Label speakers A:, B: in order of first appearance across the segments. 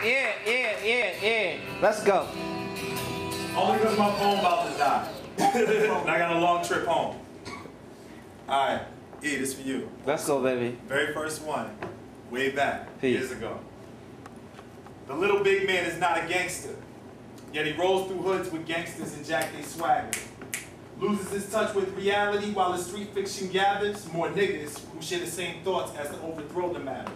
A: Yeah. Let's go.
B: Only because my phone about to die. And I got a long trip home. Alright, E, this for you.
A: Let's go, baby.
B: Very first one. Way back,
A: Peace.
B: years ago. The little big man is not a gangster. Yet he rolls through hoods with gangsters and jack they swagger. Loses his touch with reality while his street fiction gathers more niggas who share the same thoughts as to overthrow the matter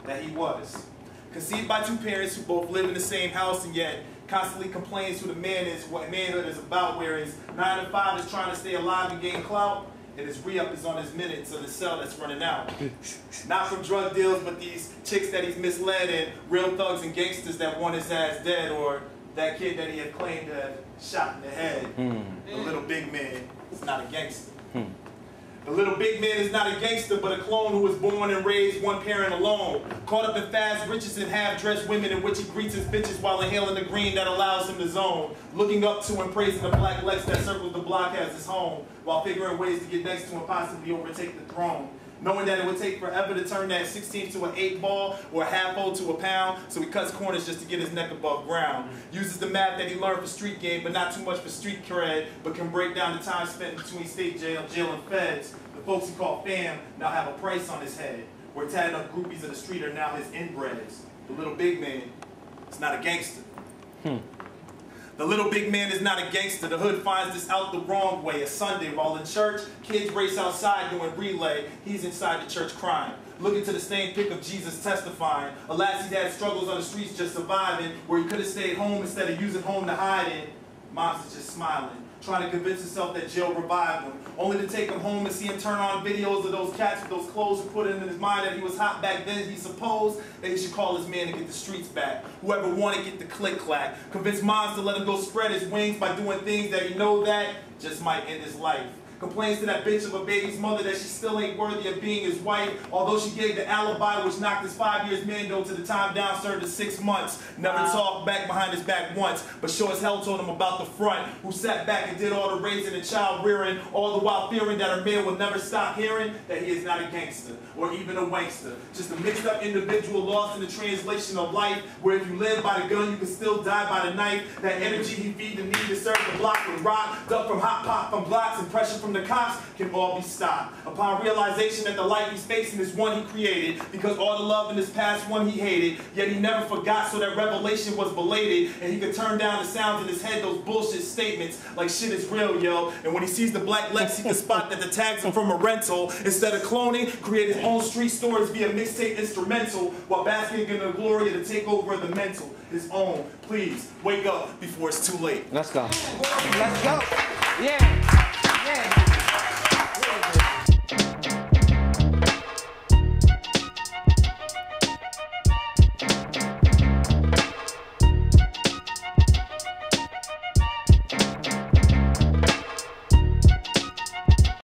B: that he was. Conceived by two parents who both live in the same house and yet constantly complains who the man is, what manhood is about, whereas 9 to 5 is trying to stay alive and gain clout, and his re-up is on his minutes of the cell that's running out. Not from drug deals, but these chicks that he's misled and real thugs and gangsters that want his ass dead, or that kid that he had claimed to have shot in the head. The little big man is not a gangster. The little big man is not a gangster, but a clone who was born and raised one parent alone. Caught up in fast riches and half-dressed women in which he greets his bitches while inhaling the green that allows him to zone. Looking up to and praising the black Lex that circles the block as his home, while figuring ways to get next to and possibly overtake the throne. Knowing that it would take forever to turn that 16 to an 8 ball or a half-o to a pound, so he cuts corners just to get his neck above ground. Uses the math that he learned for street game, but not too much for street cred, but can break down the time spent between state jail and feds. The folks he called fam now have a price on his head, where tatted up groupies of the street are now his inbreds. The little big man is not a gangster. The little big man is not a gangster. The hood finds this out the wrong way. A Sunday, while in church, kids race outside doing relay. He's inside the church crying, looking to the stained pic of Jesus testifying. Alas, he's had struggles on the streets just surviving, where he could have stayed home instead of using home to hide in. Mom's is just smiling, trying to convince himself that jail revived him, only to take him home and see him turn on videos of those cats with those clothes and put it in his mind that he was hot back then. He supposed that he should call his man to get the streets back. Whoever wanted, get the click-clack. Convince moms to let him go spread his wings by doing things that he know that just might end his life. Complains to that bitch of a baby's mother that she still ain't worthy of being his wife, although she gave the alibi which knocked his 5 years mando to the time down served to 6 months. Never talked back behind his back once, but sure as hell told him about the front, who sat back and did all the raising and child rearing, all the while fearing that her man would never stop hearing that he is not a gangster, or even a wankster. Just a mixed up individual lost in the translation of life, where if you live by the gun, you can still die by the knife. That energy he feed the need to serve the block with rock, duck from hot pop from blocks, and pressure from the cops can all be stopped. Upon realization that the life he's facing is one he created, because all the love in his past one he hated, yet he never forgot, so that revelation was belated, and he could turn down the sounds in his head, those bullshit statements, like shit is real, yo. And when he sees the black Lex, he can spot that the tags are from a rental. Instead of cloning, create his own street stories via mixtape instrumental, while basking in the glory of the takeover of the mental. His own. Please, wake up before it's too late.
A: Let's go. Let's go. Yeah.